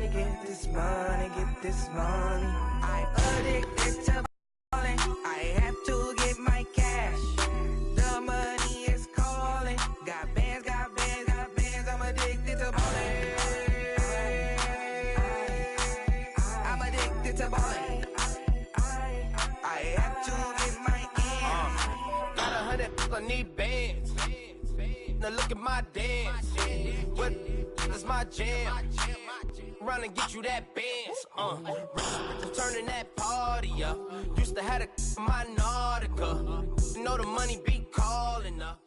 get this money, get this money. I addicted to balling. I have to get my cash. The money is calling. Got bands, got bands, got bands. I'm addicted to balling. I'm addicted to balling. I have to get my ends. Got 100, I need bands. Now look at my dance. What is my jam? Run and get you that bands. Turning that party up. Used to have my Nautica. Know the money be calling up.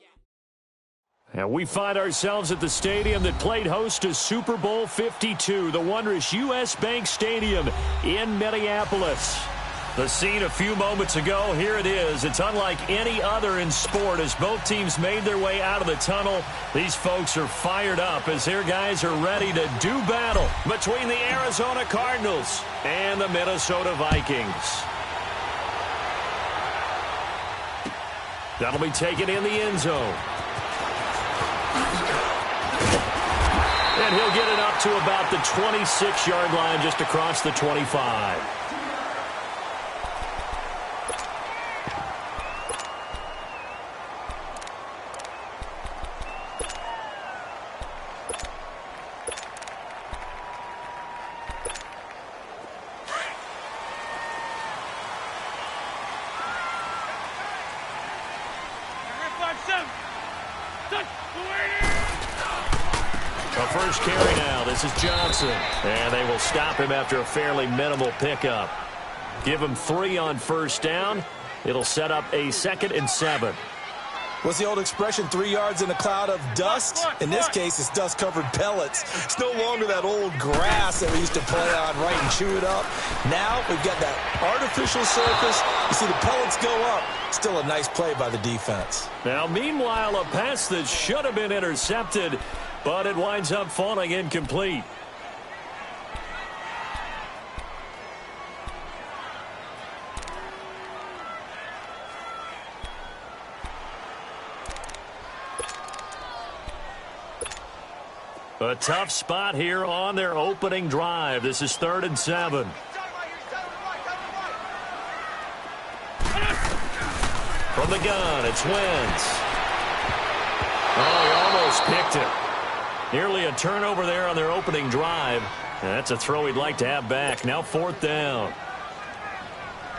And we find ourselves at the stadium that played host to Super Bowl 52, the wondrous U.S. Bank Stadium in Minneapolis. The scene a few moments ago, here it is. It's unlike any other in sport as both teams made their way out of the tunnel. These folks are fired up as their guys are ready to do battle between the Arizona Cardinals and the Minnesota Vikings. That'll be taken in the end zone. And he'll get it up to about the 26-yard line just across the 25. First carry now. This is Johnson. And they will stop him after a fairly minimal pickup. Give him 3 on first down. It'll set up a 2nd and 7. What's the old expression, 3 yards in a cloud of dust? In this case, it's dust-covered pellets. It's no longer that old grass that we used to play on, right, and chew it up. Now we've got that artificial surface. You see the pellets go up. Still a nice play by the defense. Now, meanwhile, a pass that should have been intercepted, but it winds up falling incomplete. A tough spot here on their opening drive. This is 3rd and 7. From the gun, it's Wentz. Oh, he almost picked it. Nearly a turnover there on their opening drive. And that's a throw he'd like to have back. Now 4th down.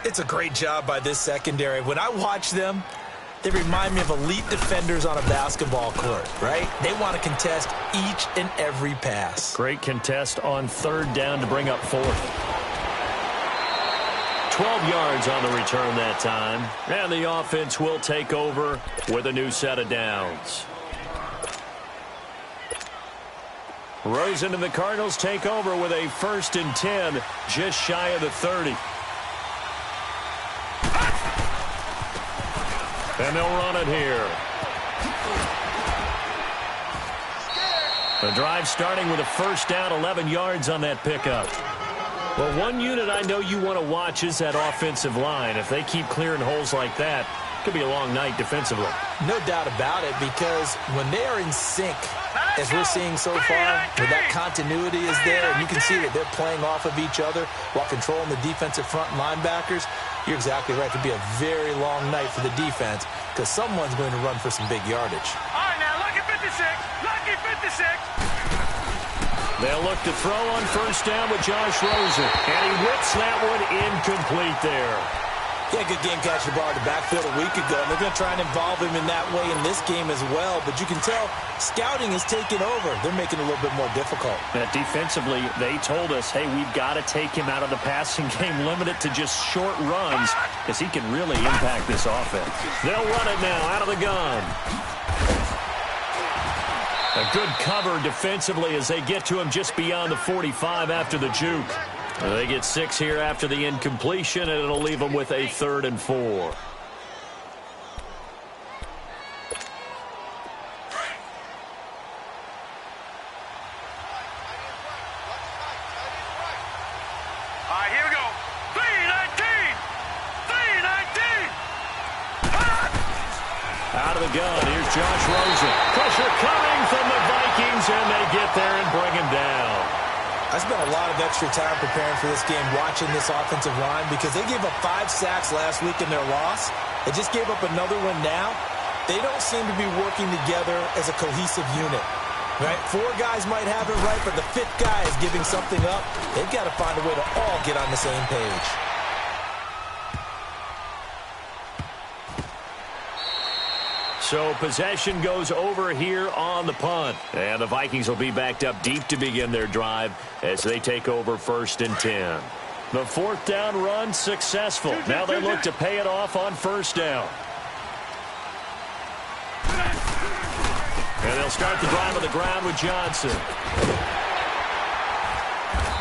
It's a great job by this secondary. When I watch them, they remind me of elite defenders on a basketball court, right? They want to contest each and every pass. Great contest on 3rd down to bring up 4th. 12 yards on the return that time. And the offense will take over with a new set of downs. Rosen and the Cardinals take over with a 1st and 10, just shy of the 30. And they'll run it here. The drive starting with a 1st down, 11 yards on that pickup. Well, one unit I know you want to watch is that offensive line. If they keep clearing holes like that, it could be a long night defensively. No doubt about it, because when they are in sync, as we're seeing so far, where that continuity is there, and you can see that they're playing off of each other while controlling the defensive front linebackers, you're exactly right. It could be a very long night for the defense because someone's going to run for some big yardage. All right, now, lucky 56. Lucky 56. They'll look to throw on 1st down with Josh Rosen. And he whips that one incomplete there. Yeah, good game catching the ball in the backfield a week ago. And they're going to try and involve him in that way in this game as well. But you can tell scouting is taking over. They're making it a little bit more difficult. Defensively, they told us, hey, we've got to take him out of the passing game, limit it to just short runs, because he can really impact this offense. They'll run it now out of the gun. A good cover defensively as they get to him just beyond the 45 after the juke. They get 6 here after the incompletion, and it'll leave them with a 3rd and 4. All right, here we go. 319! 319! Out of the gun, here's Josh Rosen. Pressure coming from the Vikings, and they get there and bring him down. I spent a lot of extra time preparing for this game watching this offensive line because they gave up 5 sacks last week in their loss. They just gave up another one now. They don't seem to be working together as a cohesive unit. Right? 4 guys might have it right, but the 5th guy is giving something up. They've got to find a way to all get on the same page. So possession goes over here on the punt. And the Vikings will be backed up deep to begin their drive as they take over 1st and 10. The 4th down run successful. Now they look to pay it off on 1st down. And they'll start the drive on the ground with Johnson.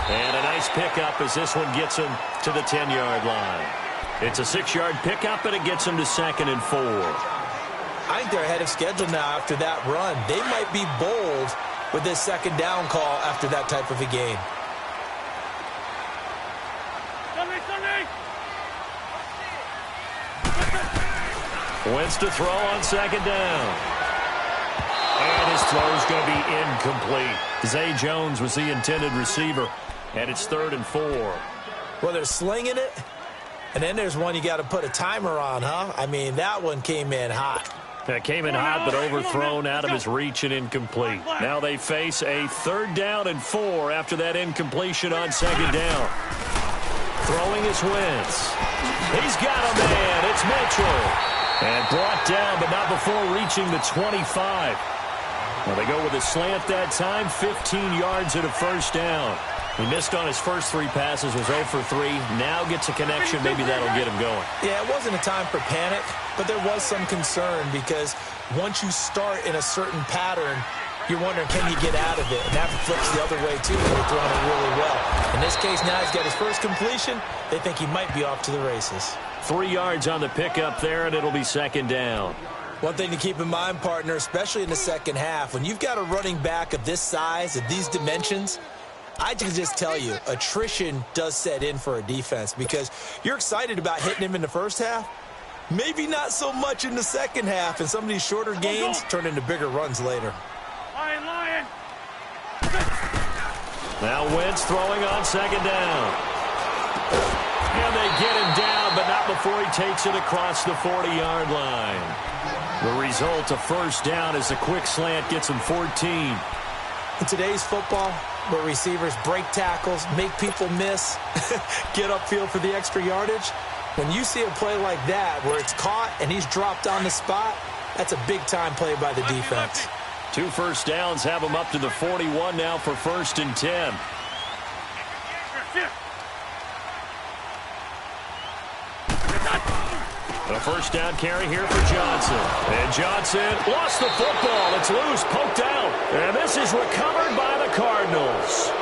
And a nice pickup as this one gets him to the 10-yard line. It's a 6-yard pickup, and it gets him to 2nd and 4. I think they're ahead of schedule now after that run. They might be bold with this 2nd down call after that type of a game. Wentz to throw on 2nd down. And his throw is going to be incomplete. Zay Jones was the intended receiver. And it's 3rd and 4. Well, they're slinging it. And then there's one you got to put a timer on, huh? I mean, that one came in hot. That came in hot, but overthrown out of his reach and incomplete. Now they face a 3rd down and 4 after that incompletion on 2nd down. Throwing is Wentz. He's got a man. It's Mitchell. And brought down, but not before reaching the 25. Well, they go with a slant that time, 15 yards at a 1st down. He missed on his first 3 passes, was 0 for 3. Now gets a connection. Maybe that'll get him going. Yeah, it wasn't a time for panic, but there was some concern because once you start in a certain pattern, you're wondering, can you get out of it? And that flips the other way, too, when you're throwing it really well. In this case, now he's got his first completion. They think he might be off to the races. 3 yards on the pickup there, and it'll be 2nd down. One thing to keep in mind, partner, especially in the second half, when you've got a running back of this size, of these dimensions, I can just tell you, attrition does set in for a defense because you're excited about hitting him in the first half. Maybe not so much in the second half, and some of these shorter gains turn into bigger runs later. Lion. Now Wentz throwing on 2nd down. And they get him down, but not before he takes it across the 40-yard line. The result, a 1st down as a quick slant gets him 14. In today's football, where receivers break tackles, make people miss, get upfield for the extra yardage, when you see a play like that where it's caught and he's dropped on the spot, that's a big-time play by the defense. 2 first downs have him up to the 41 now for 1st and 10. A 1st down carry here for Johnson. And Johnson lost the football. It's loose, poked out. And this is recovered by the Cardinals.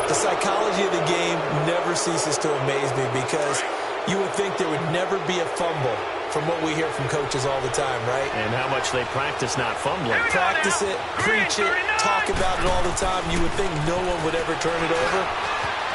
The psychology of the game never ceases to amaze me because you would think there would never be a fumble from what we hear from coaches all the time, right? And how much they practice not fumbling. Practice it, preach it, talk about it all the time. You would think no one would ever turn it over.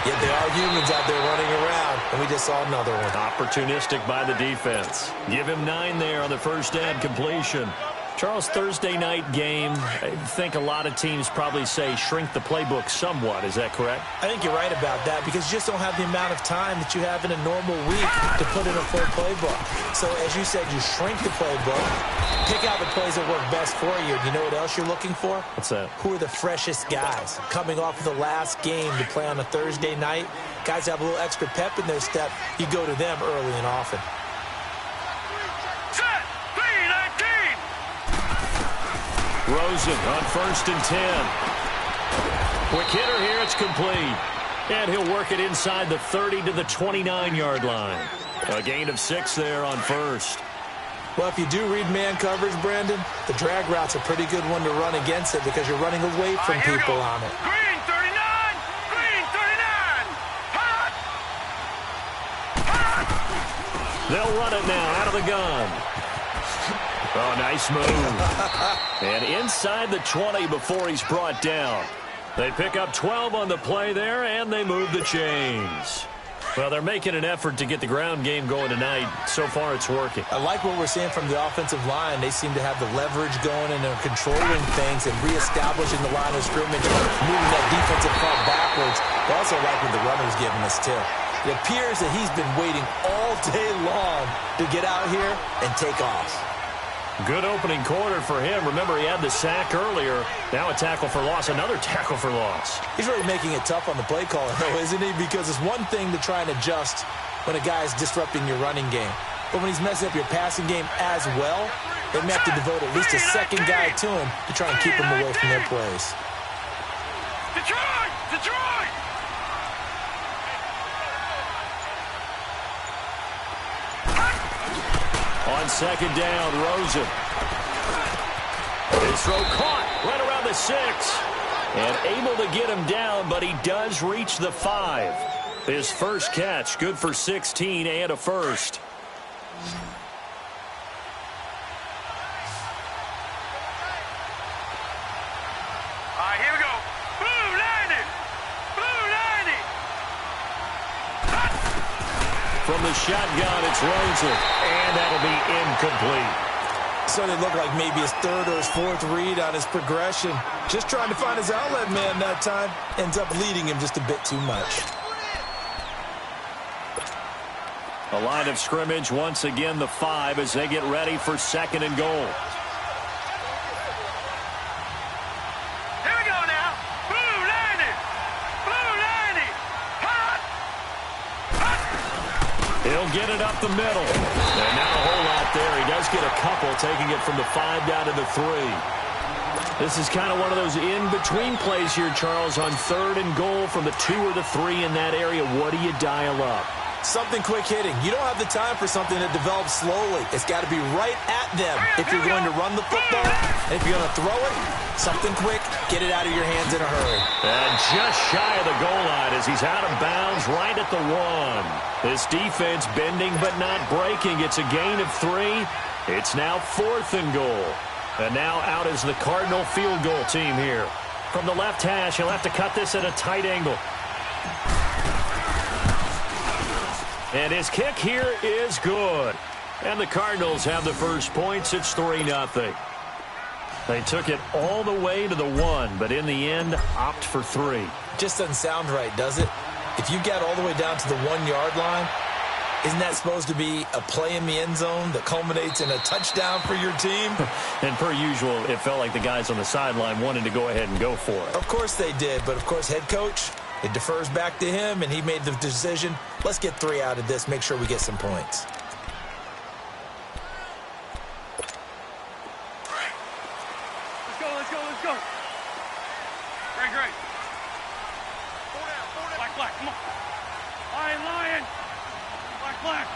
Yet there are humans out there running around, and we just saw another one. Opportunistic by the defense. Give him 9 there on the 1st down completion. Charles, Thursday night game, I think a lot of teams probably say shrink the playbook somewhat. Is that correct? I think you're right about that because you just don't have the amount of time that you have in a normal week to put in a full playbook. So, as you said, you shrink the playbook, pick out the plays that work best for you. You know what else you're looking for? What's that? Who are the freshest guys coming off of the last game to play on a Thursday night? Guys have a little extra pep in their step. You go to them early and often. Rosen on 1st and 10. Quick hitter here, it's complete. And he'll work it inside the 30 to the 29-yard line. A gain of 6 there on 1st. Well, if you do read man coverage, Brandon, the drag route's a pretty good one to run against it because you're running away from people on it. Green 39! Green 39! Hot! Hot! They'll run it now out of the gun. Oh, nice move. And inside the 20 before he's brought down. They pick up 12 on the play there, and they move the chains. Well, they're making an effort to get the ground game going tonight. So far, it's working. I like what we're seeing from the offensive line. They seem to have the leverage going and they're controlling things and reestablishing the line of scrimmage, moving that defensive front backwards. I also like what the runner's giving us, too. It appears that he's been waiting all day long to get out here and take off. Good opening quarter for him. Remember, he had the sack earlier. Now a tackle for loss, another tackle for loss. He's really making it tough on the play caller, though, isn't he? Because it's one thing to try and adjust when a guy is disrupting your running game. But when he's messing up your passing game as well, they may have to devote at least a second guy to him to try and keep him away from their plays. Detroit! Detroit! On second down, Rosen. His throw caught right around the 6. And able to get him down, but he does reach the 5. His first catch, good for 16 and a first. All right, here we go. Blue 90! Blue 90! From the shotgun, it's Rosen. And that'll be incomplete. So they look like maybe his third or his fourth read on his progression. Just trying to find his outlet man that time. Ends up leading him just a bit too much. A line of scrimmage, once again the 5 as they get ready for second and goal. Here we go now. Blue 90! Blue 90! Hot! Hot! He'll get it up the middle. And not a whole lot there. He does get a couple, taking it from the 5 down to the 3. This is kind of one of those in-between plays here, Charles, on third and goal from the 2 or the 3 in that area. What do you dial up? Something quick hitting. You don't have the time for something that develops slowly. It's got to be right at them if you're going to run the football. And if you're going to throw it, something quick, get it out of your hands in a hurry. And just shy of the goal line as he's out of bounds right at the 1. This defense bending but not breaking. It's a gain of 3. It's now 4th and goal. And now out is the Cardinal field goal team here. From the left hash, he'll have to cut this at a tight angle. And his kick here is good. And the Cardinals have the first points. It's 3-0. They took it all the way to the 1, but in the end, opt for 3. Just doesn't sound right, does it? If you get all the way down to the 1-yard line, isn't that supposed to be a play in the end zone that culminates in a touchdown for your team? And per usual, it felt like the guys on the sideline wanted to go ahead and go for it. Of course they did, but of course head coach, it defers back to him, and he made the decision, let's get 3 out of this, make sure we get some points. Let's go. Great. Black, come on. Lion. Black.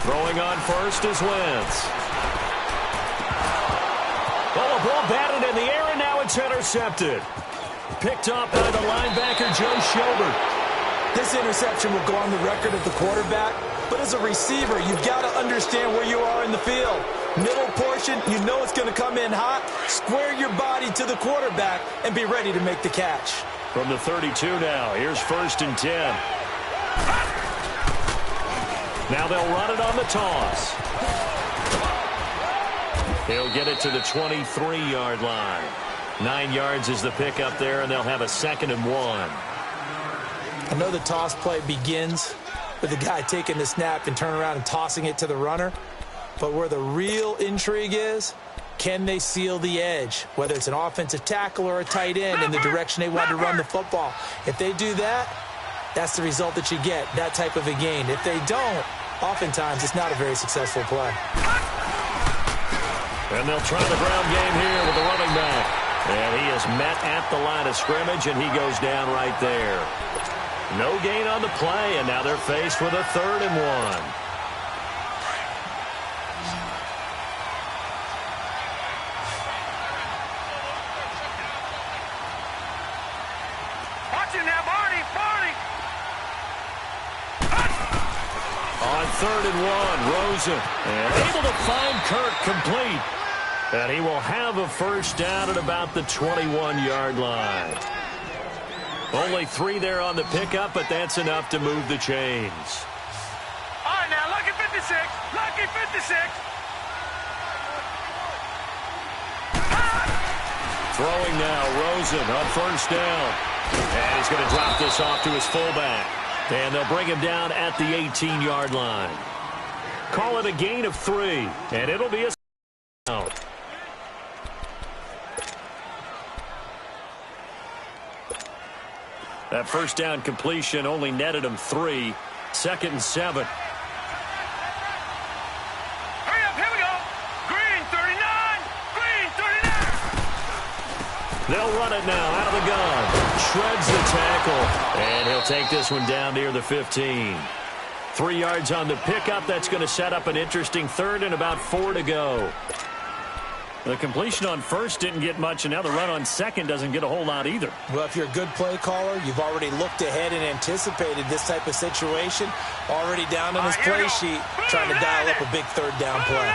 Throwing on first is Wentz. Oh, a ball batted in the air, and now it's intercepted. Picked up by the linebacker, Joe Schobert. This interception will go on the record of the quarterback, but as a receiver, you've got to understand where you are in the field. Middle portion, you know it's going to come in hot. Square your body to the quarterback and be ready to make the catch. From the 32 now, here's 1st and 10. Now they'll run it on the toss. He'll get it to the 23-yard line. 9 yards is the pick up there, and they'll have a 2nd and 1. I know the toss play begins with the guy taking the snap and turning around and tossing it to the runner. But where the real intrigue is, can they seal the edge, whether it's an offensive tackle or a tight end in the direction they want to run the football? If they do that, that's the result that you get, that type of a gain. If they don't, oftentimes it's not a very successful play. And they'll try the ground game here with the running back. And he is met at the line of scrimmage, and he goes down right there. No gain on the play, and now they're faced with a 3rd and 1. On 3rd and 1, Rosen, and able to find Kirk complete. And he will have a first down at about the 21-yard line. Only 3 there on the pickup, but that's enough to move the chains. All right, now, lucky 56. Lucky 56. Throwing now, Rosen on first down. And he's going to drop this off to his fullback. And they'll bring him down at the 18-yard line. Call it a gain of 3, and it'll be a out. That first down completion only netted him 3. 2nd and 7. Hurry up, here we go. Green 39. Green 39. They'll run it now out of the gun. Shreds the tackle, and he'll take this one down near the 15. 3 yards on the pickup. That's going to set up an interesting 3rd and about 4 to go. The completion on first didn't get much, and now the run on second doesn't get a whole lot either. Well, if you're a good play caller, you've already looked ahead and anticipated this type of situation. Already down on his play sheet, trying to dial up a big 3rd down play.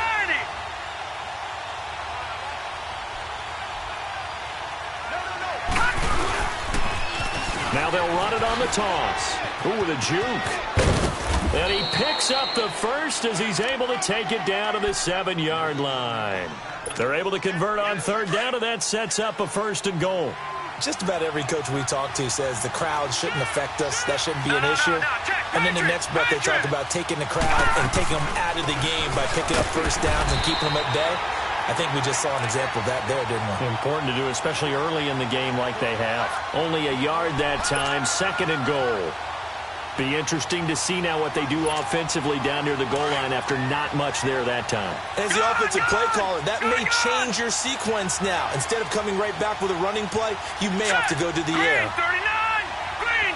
Now they'll run it on the toss. Ooh, with a juke. And he picks up the first as he's able to take it down to the 7-yard line. They're able to convert on 3rd down, and that sets up a 1st and goal. Just about every coach we talk to says the crowd shouldn't affect us. That shouldn't be an issue. And then the next breath they talk about taking the crowd and taking them out of the game by picking up 1st downs and keeping them at bay. I think we just saw an example of that there, didn't we? Important to do, especially early in the game like they have. Only a yard that time, 2nd and goal. Be interesting to see now what they do offensively down near the goal line after not much there that time. As the offensive play caller, that may change your sequence now. Instead of coming right back with a running play, you may have to go to the air. Green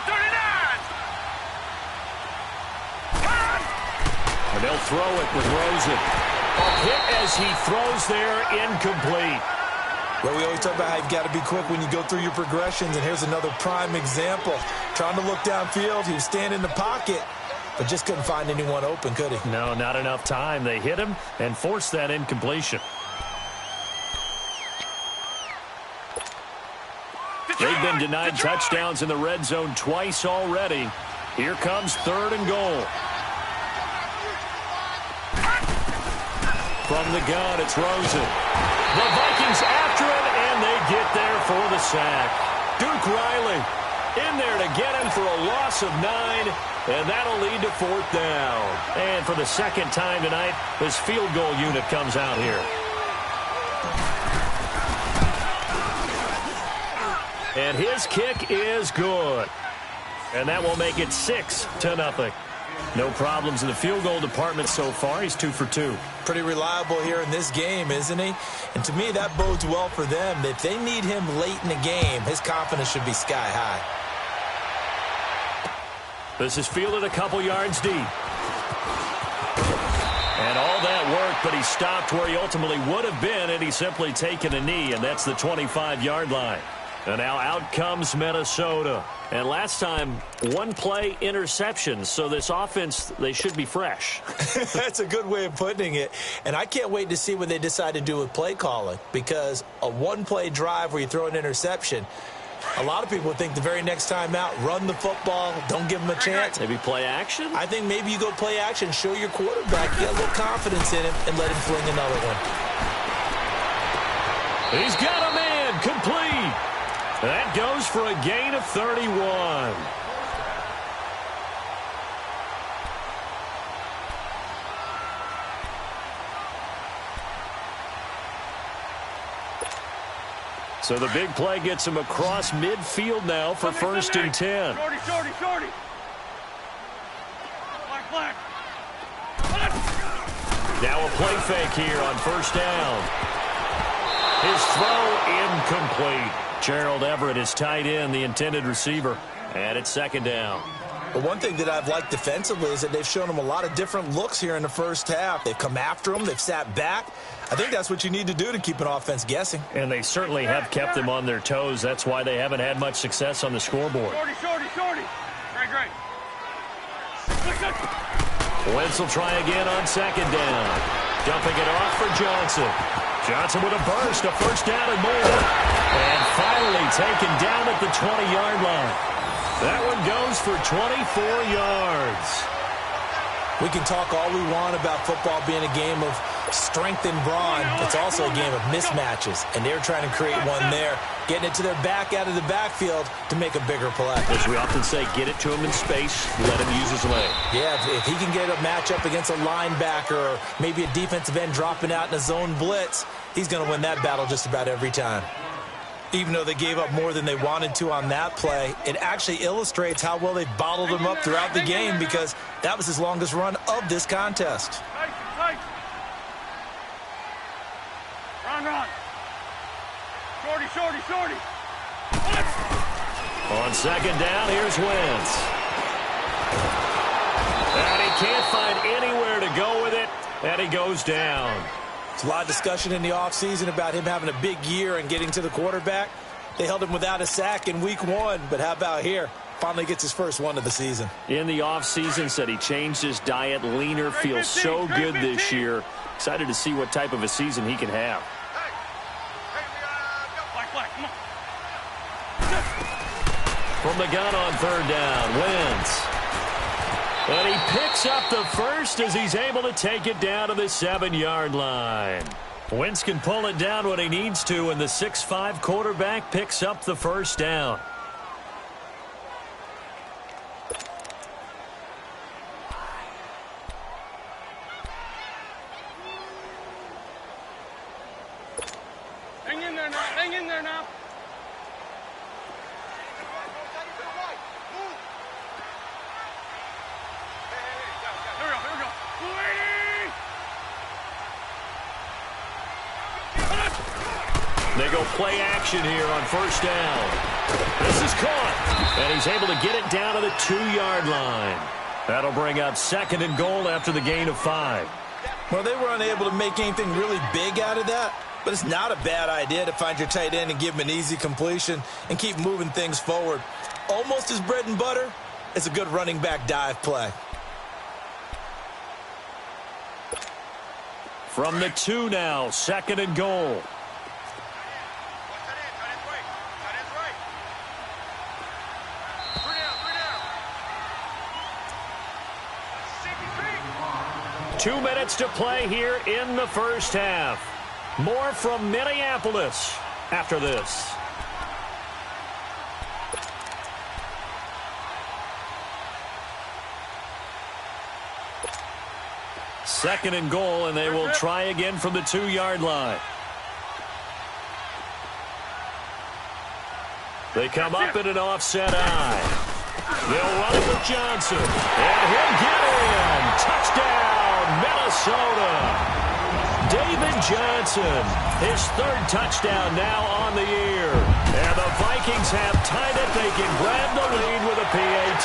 39! And they'll throw it with Rosen. A hit as he throws there, incomplete. Well, we always talk about how you've got to be quick when you go through your progressions, and here's another prime example. Trying to look downfield, he was standing in the pocket, but just couldn't find anyone open, could he? No, not enough time. They hit him and forced that incompletion. They've been denied touchdowns in the red zone twice already. Here comes 3rd and goal. From the gun, it's Rosen. The Vikings after it, and they get there for the sack. Duke Riley in there to get him for a loss of 9, and that'll lead to 4th down. And for the 2nd time tonight, his field goal unit comes out here. And his kick is good. And that will make it 6-0. No problems in the field goal department so far. He's 2 for 2. Pretty reliable here in this game, isn't he? And to me, that bodes well for them. If they need him late in the game, his confidence should be sky high. This is fielded a couple yards deep. And all that work, but he stopped where he ultimately would have been had he simply taken a knee, and that's the 25-yard line. And now out comes Minnesota. And last time, 1 play interception. So this offense, they should be fresh. That's a good way of putting it. And I can't wait to see what they decide to do with play calling. Because a 1-play drive where you throw an interception, a lot of people think the very next time out, run the football, don't give them a chance. Maybe play action? I think maybe you go play action, show your quarterback, get a little confidence in him, and let him fling another one. He's got a man, complete. That goes for a gain of 31. So the big play gets him across midfield now for 1st and 10. Shorty. Black. Now a play fake here on 1st down. His throw incomplete. Gerald Everett is tight end, the intended receiver. And it's 2nd down. But one thing that I've liked defensively is that they've shown him a lot of different looks here in the first half. They've come after him. They've sat back. I think that's what you need to do to keep an offense guessing. And they certainly have kept them on their toes. That's why they haven't had much success on the scoreboard. Shorty. Great. Wentz will try again on 2nd down. Dumping it off for Johnson. Johnson with a burst, a first down and more. And finally taken down at the 20-yard line. That one goes for 24 yards. We can talk all we want about football being a game of strength and brawn. It's also a game of mismatches, and they're trying to create one there, getting it to their back out of the backfield to make a bigger play. As we often say, get it to him in space, let him use his leg. Yeah, if he can get a matchup against a linebacker or maybe a defensive end dropping out in a zone blitz, he's going to win that battle just about every time. Even though they gave up more than they wanted to on that play, it actually illustrates how well they've bottled him up throughout the game because that was his longest run of this contest. Run. Shorty. On second down, here's Wentz. And he can't find anywhere to go with it, and he goes down. There's a lot of discussion in the offseason about him having a big year and getting to the quarterback. They held him without a sack in week 1, but how about here? Finally gets his first one of the season. In the offseason, said he changed his diet, leaner, feels so good this year. Excited to see what type of a season he can have. From the gun on third down, Wentz. And he picks up the first as he's able to take it down to the 7-yard line. Wentz can pull it down when he needs to, and the 6'5" quarterback picks up the first down. Hang in there now. They go play action here on first down. This is caught, and he's able to get it down to the 2-yard line. That'll bring up second and goal after the gain of 5. Well, they were unable to make anything really big out of that, but it's not a bad idea to find your tight end and give him an easy completion and keep moving things forward. Almost his bread and butter is a good running back dive play. From the 2 now, second and goal. Two minutes to play here in the first half. More from Minneapolis after this. Second and goal, and they will try again from the 2-yard line. They come up in an offset eye. They'll run it with Johnson. And he'll get in. Touchdown, Minnesota. David Johnson, his 3rd touchdown now on the year. And the Vikings have tied it. They can grab the lead with a PAT.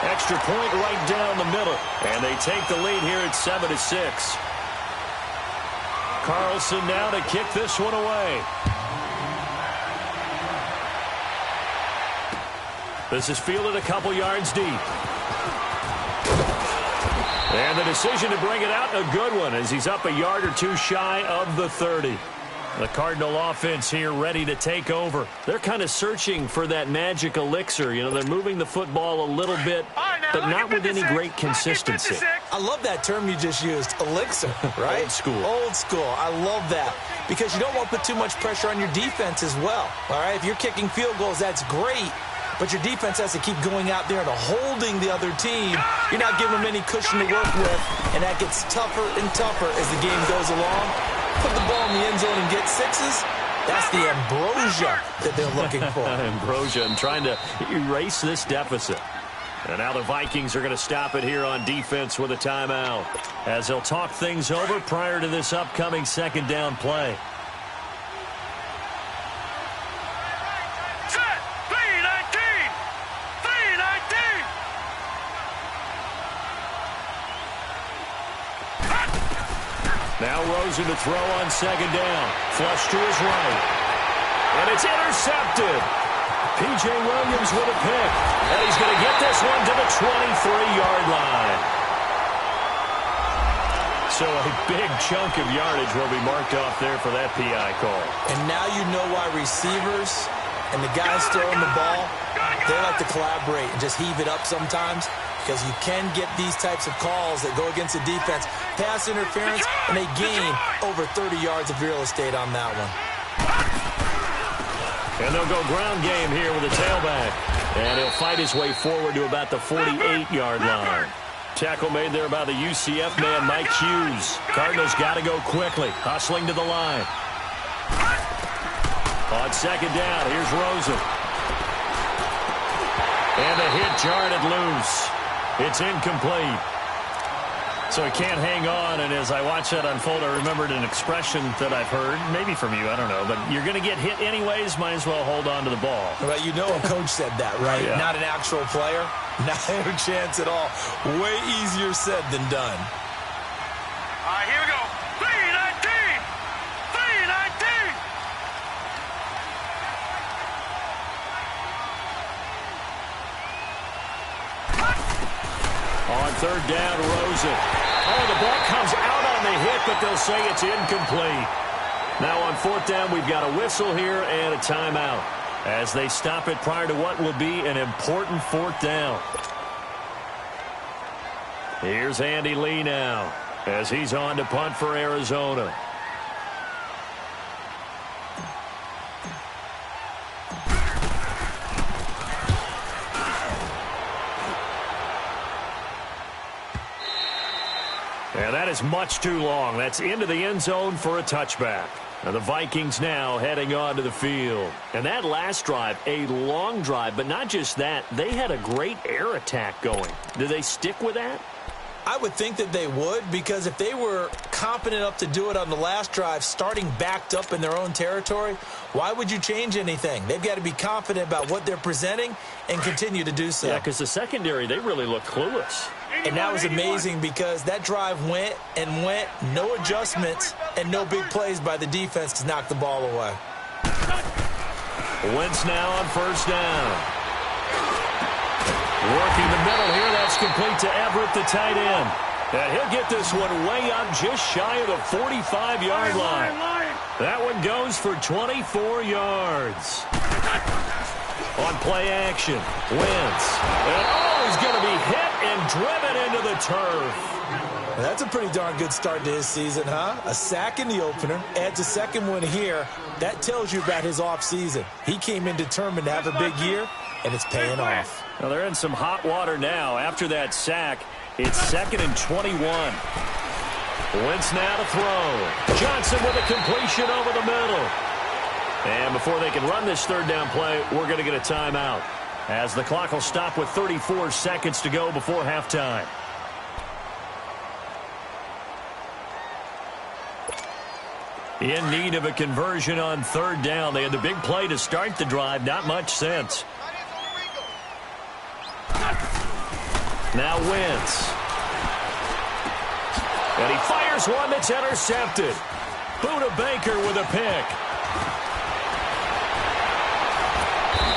Extra point right down the middle. And they take the lead here at 7-6. Carlson now to kick this one away. This is fielded a couple yards deep. And the decision to bring it out, a good one, as he's up a yard or two shy of the 30. The Cardinal offense here ready to take over. They're kind of searching for that magic elixir. You know, they're moving the football a little bit, but not with any great consistency. I love that term you just used, elixir, right? Old school. Old school. I love that because you don't want to put too much pressure on your defense as well, all right? If you're kicking field goals, that's great, but your defense has to keep going out there and holding the other team. You're not giving them any cushion to work with, and that gets tougher and tougher as the game goes along. Put the ball in the end zone and get 6s. That's the ambrosia that they're looking for. Ambrosia, and trying to erase this deficit. And now the Vikings are going to stop it here on defense with a timeout, as they'll talk things over prior to this upcoming second down play. Now Rosen to throw on second down. Flush to his right. And it's intercepted. P.J. Williams with a pick. And he's going to get this one to the 23-yard line. So a big chunk of yardage will be marked off there for that PI call. And now you know why receivers and the guys throwing the ball, they like to collaborate and just heave it up sometimes, because you can get these types of calls that go against the defense. Pass interference, and they gain over 30 yards of real estate on that one. And they'll go ground game here with a tailback. And he'll fight his way forward to about the 48-yard line. Tackle made there by the UCF man, Mike Hughes. Cardinals got to go quickly, hustling to the line. On second down, here's Rosen. And the hit jarred loose. It's incomplete. So he can't hang on, and as I watched that unfold, I remembered an expression that I've heard, maybe from you, I don't know, but you're going to get hit anyways, might as well hold on to the ball. Well, you know a coach said that, right? Yeah. Not an actual player. Not a chance at all. Way easier said than done. All right, here we go. 319! 319! On third down, Rosen. Oh, the ball comes out on the hit, but they'll say it's incomplete. Now on fourth down, we've got a whistle here and a timeout as they stop it prior to what will be an important fourth down. Here's Andy Lee now as he's on to punt for Arizona. And that is much too long. That's into the end zone for a touchback. Now the Vikings now heading onto the field. And that last drive, a long drive, but not just that. They had a great air attack going. Do they stick with that? I would think that they would, because if they were confident enough to do it on the last drive, starting backed up in their own territory, why would you change anything? They've got to be confident about what they're presenting and continue to do so. Yeah, because the secondary, they really looked clueless. And that was amazing because that drive went and went, no adjustments, and no big plays by the defense to knock the ball away. Wentz now on first down. Working the middle here, that's complete to Everett, the tight end. And he'll get this one way up just shy of the 45-yard line. That one goes for 24 yards. On play action, Wentz. And he's going to be hit and driven into the turf. That's a pretty darn good start to his season, huh? A sack in the opener, adds a second one here. That tells you about his offseason. He came in determined to have a big year, and it's paying off. Well, they're in some hot water now. After that sack, it's 2nd and 21. Wentz now to throw. Johnson with a completion over the middle. And before they can run this third down play, we're going to get a timeout, as the clock will stop with 34 seconds to go before halftime. In need of a conversion on third down. They had the big play to start the drive. Not much sense. Now Wentz. And he fires one that's intercepted. Buda Baker with a pick.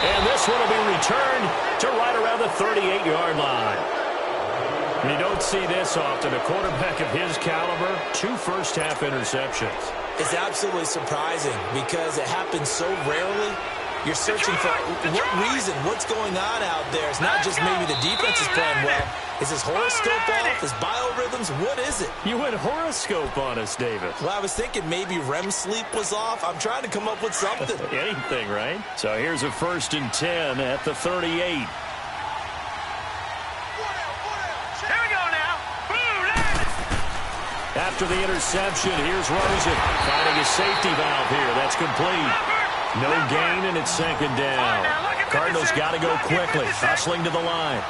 And this one will be returned to right around the 38-yard line. You don't see this often. A quarterback of his caliber, 2 first-half interceptions. It's absolutely surprising because it happens so rarely. You're searching for what reason, what's going on out there. It's not just maybe the defense is playing well. Is his horoscope off? His biorhythms? What is it? You went horoscope on us, David. Well, I was thinking maybe REM sleep was off. I'm trying to come up with something. Anything, right? So here's a 1st and 10 at the 38. Here we go now. Boom, After the interception, here's Rosen finding a safety valve here. That's complete. No gain, and it's 2nd down. Cardinals got to go quickly, hustling to the line.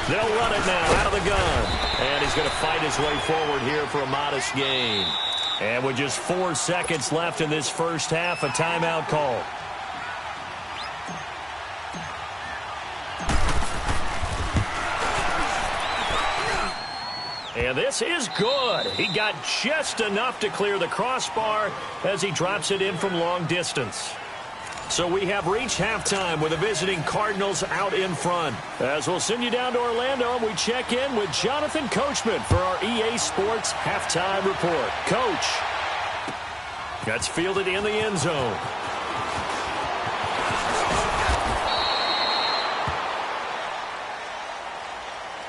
They'll run it now out of the gun. And he's going to fight his way forward here for a modest gain. And with just 4 seconds left in this first half, a timeout call. And this is good. He got just enough to clear the crossbar as he drops it in from long distance. So we have reached halftime with the visiting Cardinals out in front. As we'll send you down to Orlando, and we check in with Jonathan Coachman for our EA Sports Halftime Report. Coach, that's fielded in the end zone.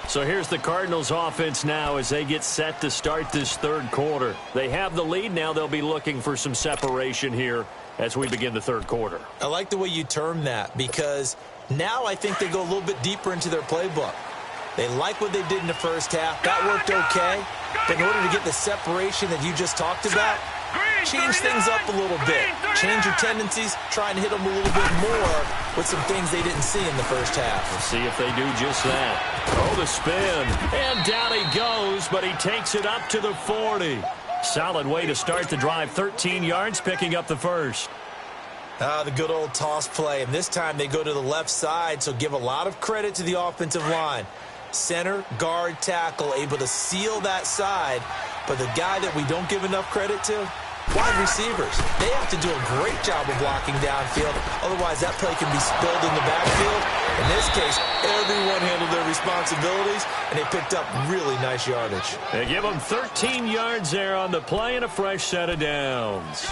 So here's the Cardinals offense now as they get set to start this third quarter. They have the lead. Now they'll be looking for some separation here as we begin the third quarter. I like the way you term that, because now I think they go a little bit deeper into their playbook. They like what they did in the first half. That worked okay. But in order to get the separation that you just talked about, change things up a little bit. Change your tendencies. Try and hit them a little bit more with some things they didn't see in the first half. We'll see if they do just that. Oh, the spin. And down he goes, but he takes it up to the 40. Solid way to start the drive. 13 yards, picking up the first. The good old toss play. And this time they go to the left side, so give a lot of credit to the offensive line. Center, guard, tackle, able to seal that side. But the guy that we don't give enough credit to, wide receivers. They have to do a great job of blocking downfield. Otherwise, that play can be spilled in the backfield. In this case, everyone handled their responsibilities, and they picked up really nice yardage. They give them 13 yards there on the play and a fresh set of downs.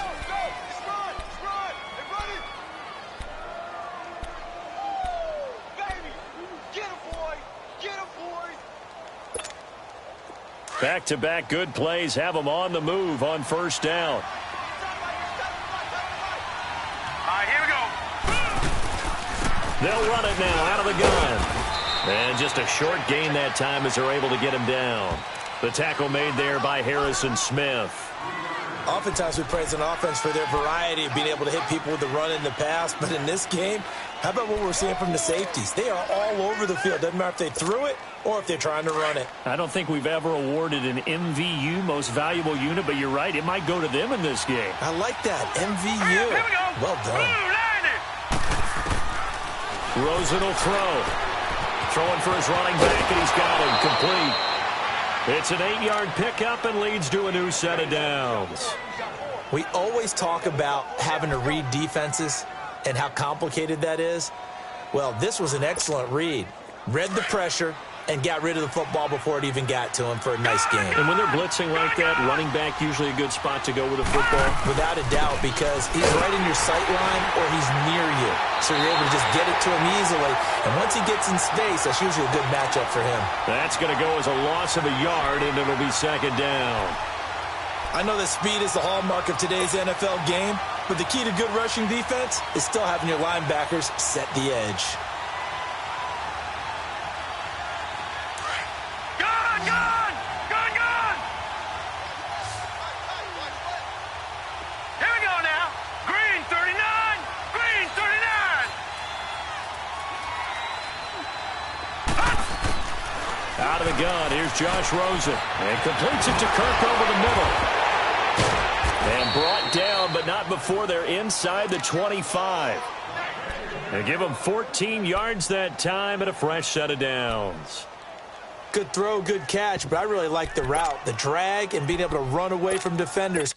Back-to-back good plays have them on the move on first down. Here we go. They'll run it now out of the gun. And just a short gain that time as they're able to get him down. The tackle made there by Harrison Smith. Oftentimes we praise an offense for their variety of being able to hit people with the run in the pass. But in this game, how about what we're seeing from the safeties? They are all over the field. Doesn't matter if they threw it or if they're trying to run it. I don't think we've ever awarded an MVU, most valuable unit, but you're right, it might go to them in this game. I like that, MVU. Well done. Rosen will throw. Throwing for his running back, and he's got him complete. It's an 8-yard pickup and leads to a new set of downs. We always talk about having to read defenses and how complicated that is. Well, this was an excellent read. Read the pressure and got rid of the football before it even got to him for a nice game. And when they're blitzing like that, running back usually a good spot to go with a football? Without a doubt, because he's right in your sight line or he's near you. So you're able to just get it to him easily. And once he gets in space, that's usually a good matchup for him. That's going to go as a loss of a yard, and it'll be second down. I know that speed is the hallmark of today's NFL game, but the key to good rushing defense is still having your linebackers set the edge. Out of the gun, here's Josh Rosen. And completes it to Kirk over the middle. And brought down, but not before they're inside the 25. They give them 14 yards that time and a fresh set of downs. Good throw, good catch, but I really like the route, the drag, and being able to run away from defenders.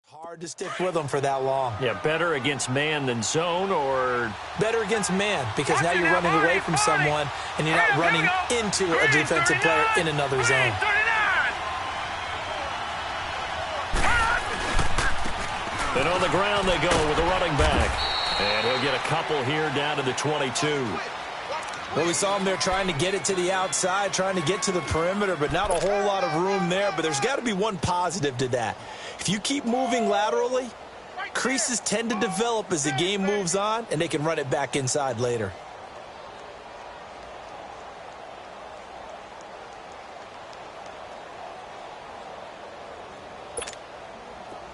Hard to stick with them for that long. Yeah, better against man than zone, or better against man, because now you're running away from someone and you're not running into a defensive player in another zone. And on the ground they go with the running back. And he'll get a couple here down to the 22. Well, we saw him there trying to get it to the outside, trying to get to the perimeter, but not a whole lot of room there. But there's got to be one positive to that. If you keep moving laterally, Creases tend to develop as the game moves on, and they can run it back inside later.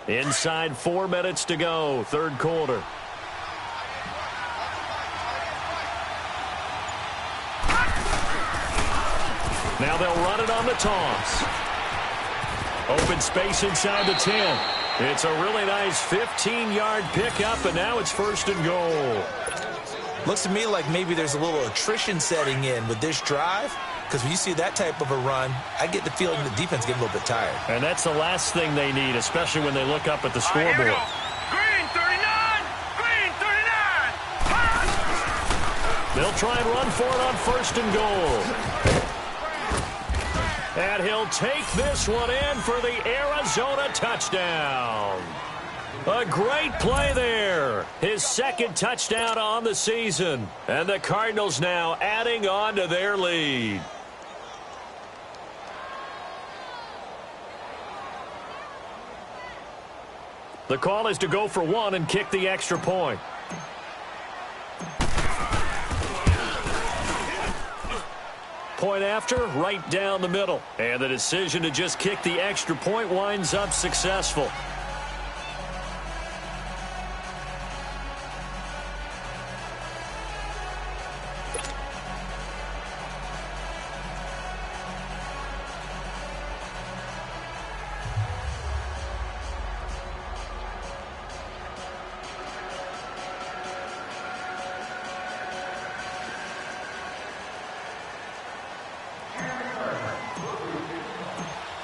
Inside 4 minutes to go, third quarter. Now they'll run it on the toss. Open space inside the 10. It's a really nice 15-yard pickup, and now it's first and goal. Looks to me like maybe there's a little attrition setting in with this drive, because when you see that type of a run, I get the feeling the defense getting a little bit tired. And that's the last thing they need, especially when they look up at the scoreboard. Green 39! Green 39! They'll try and run for it on first and goal. And he'll take this one in for the Arizona touchdown. A great play there. His second touchdown on the season. And the Cardinals now adding on to their lead. The call is to go for one and kick the extra point. Point after, right down the middle. And the decision to just kick the extra point winds up successful.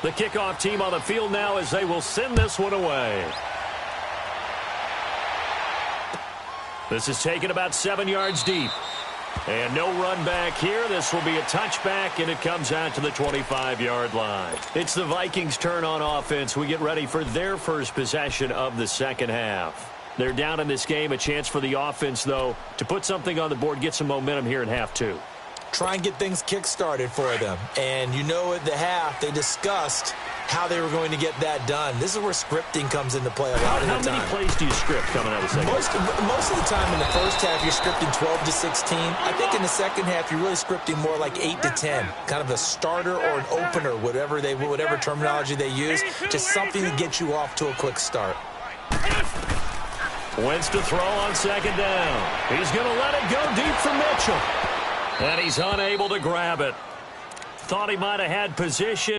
The kickoff team on the field now as they will send this one away. This is taken about 7 yards deep. And no run back here. This will be a touchback, and it comes out to the 25-yard line. It's the Vikings' turn on offense. We get ready for their first possession of the second half. They're down in this game. A chance for the offense, though, to put something on the board, get some momentum here in half two. Try and get things kick-started for them. And you know at the half, they discussed how they were going to get that done. This is where scripting comes into play a lot of the time. How many plays do you script coming out of the second half? Most of the time in the first half, you're scripting 12 to 16. I think in the second half, you're really scripting more like 8 to 10. Kind of a starter or an opener, whatever terminology they use. Just something to get you off to a quick start. Wentz to throw on second down. He's going to let it go deep for Mitchell. And he's unable to grab it. Thought he might have had position.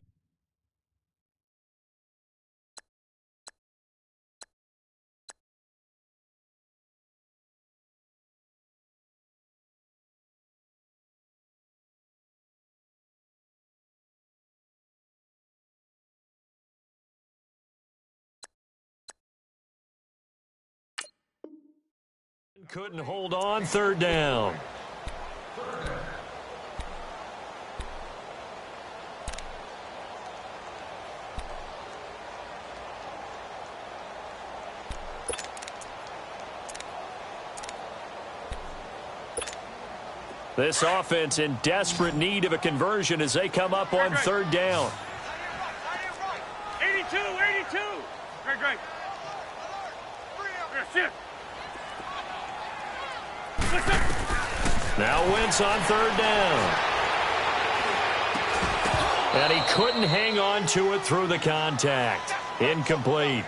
Couldn't hold on, third down. This offense in desperate need of a conversion as they come up on third down. 82, 82. Great. Shift. Now Wentz on third down. And he couldn't hang on to it through the contact. Incomplete.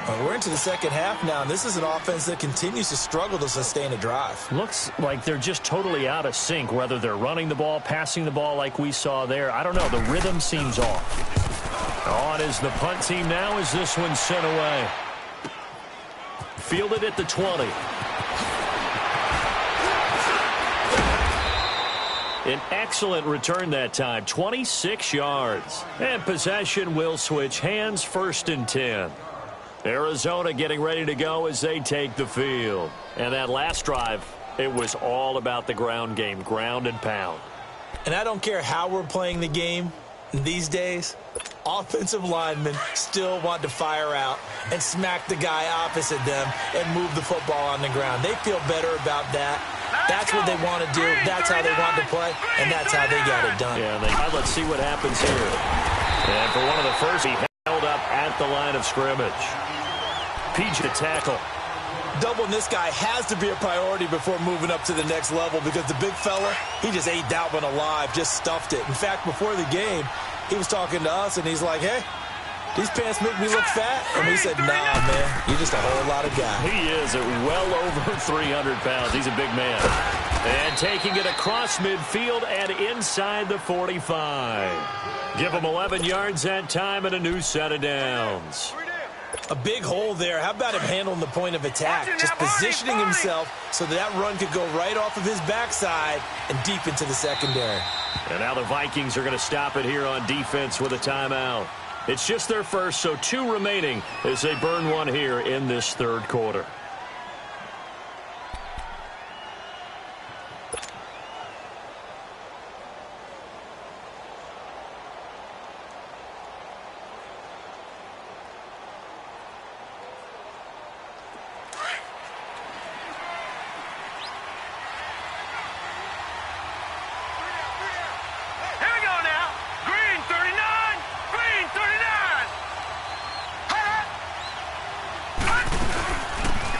Well, we're into the second half now, and this is an offense that continues to struggle to sustain a drive. Looks like they're just totally out of sync, whether they're running the ball, passing the ball like we saw there. I don't know. The rhythm seems off. On is the punt team now as this one's sent away. Fielded at the 20. An excellent return that time, 26 yards. And possession will switch hands, first and 10. Arizona getting ready to go as they take the field. And that last drive, it was all about the ground game, ground and pound. And I don't care how we're playing the game these days, offensive linemen still want to fire out and smack the guy opposite them and move the football on the ground. They feel better about that. That's what they want to do. That's how they want to play, and that's how they got it done. Yeah, let's see what happens here. And for one of the first, he held up at the line of scrimmage. PG to tackle. Doubling this guy has to be a priority before moving up to the next level because the big fella, he just ate that one alive, just stuffed it. In fact, before the game, he was talking to us, and he's like, hey, these pants make me look fat? And we said, nah, man, you're just a whole lot of guy. He is at well over 300 pounds. He's a big man. And taking it across midfield and inside the 45. Give him 11 yards that time and a new set of downs. A big hole there. How about him handling the point of attack? Just positioning himself so that run could go right off of his backside and deep into the secondary. And now the Vikings are going to stop it here on defense with a timeout. It's just their first, so 2 remaining as they burn one here in this third quarter.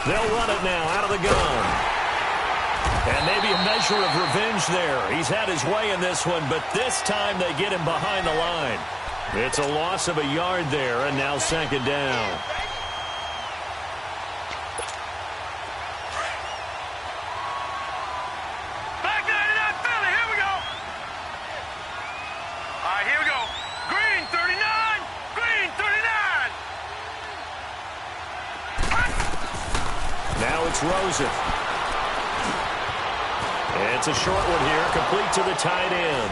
They'll run it now out of the gun. And maybe a measure of revenge there. He's had his way in this one, but this time they get him behind the line. It's a loss of a yard there, and now second down. Back there to that Philly. Here we go. All right, here we go. Green 39. Green 39. Now it's Rosen. It's a short one here, complete to the tight end.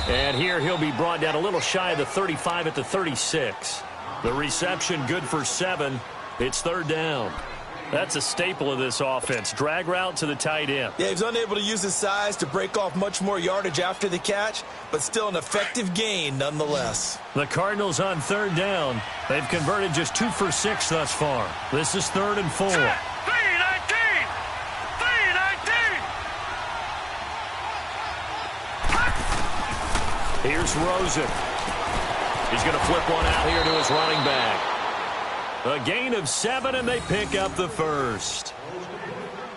And here he'll be brought down a little shy of the 35 at the 36. The reception good for 7. It's third down. That's a staple of this offense. Drag route to the tight end. Yeah, he's unable to use his size to break off much more yardage after the catch, but still an effective gain nonetheless. The Cardinals on third down. They've converted just 2 for 6 thus far. This is 3rd and 4. 319. 319. Here's Rosen. He's going to flip one out here to his running back. A gain of 7, and they pick up the first.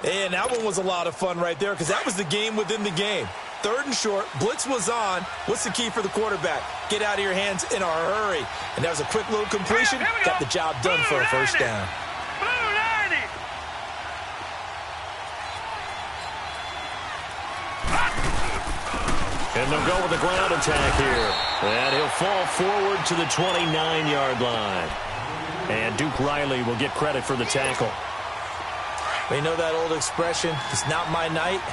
And that one was a lot of fun right there because that was the game within the game. 3rd and short, blitz was on. What's the key for the quarterback? Get out of your hands in a hurry. And that was a quick little completion. Got the job done for a first down. And they'll go with the ground attack here. And he'll fall forward to the 29-yard line. And Duke Riley will get credit for the tackle. We know that old expression, it's not my night.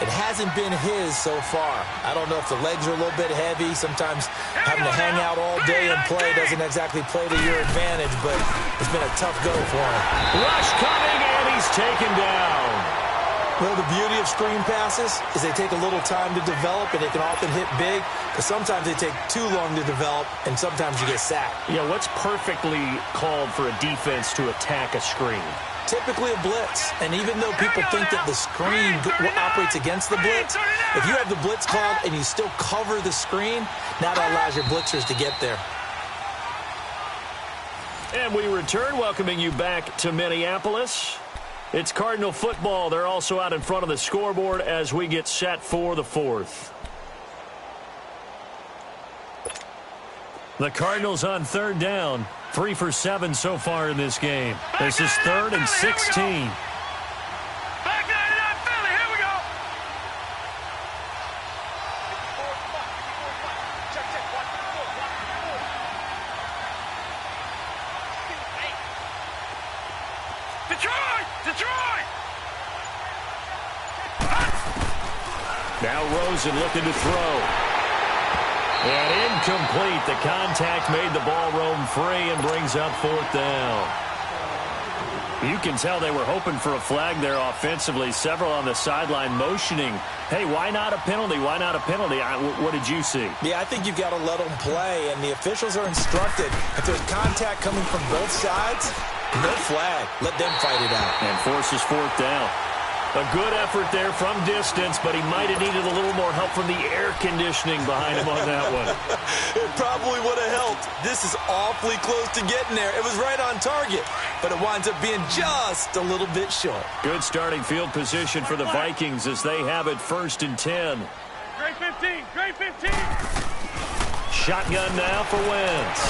It hasn't been his so far. I don't know if the legs are a little bit heavy. Sometimes having to hang out all day and play doesn't exactly play to your advantage, but it's been a tough go for him. Rush coming, and he's taken down. Well, the beauty of screen passes is they take a little time to develop, and they can often hit big, but sometimes they take too long to develop, and sometimes you get sacked. Yeah, what's perfectly called for a defense to attack a screen? Typically a blitz, and even though people think that the screen operates against the blitz, if you have the blitz called and you still cover the screen, that allows your blitzers to get there. And we return, welcoming you back to Minneapolis. It's Cardinal football. They're also out in front of the scoreboard as we get set for the 4th. The Cardinals on third down. 3 for 7 so far in this game. This is 3rd and 16. Back there to that Philly. Here we go. Detroit! Detroit! Now Rosen looking to throw. And incomplete. The contact made the ball roam free and brings up 4th down. You can tell they were hoping for a flag there offensively. Several on the sideline motioning, hey, why not a penalty? Why not a penalty? What did you see? Yeah, I think you've got to let them play, and the officials are instructed. If there's contact coming from both sides, no flag. Let them fight it out. And forces 4th down. A good effort there from distance, but he might have needed a little more help from the air conditioning behind him on that one. It probably would have helped. This is awfully close to getting there. It was right on target, but it winds up being just a little bit short. Good starting field position for the Vikings as they have it 1st and 10. Grade 15, grade 15. Shotgun now for Wentz.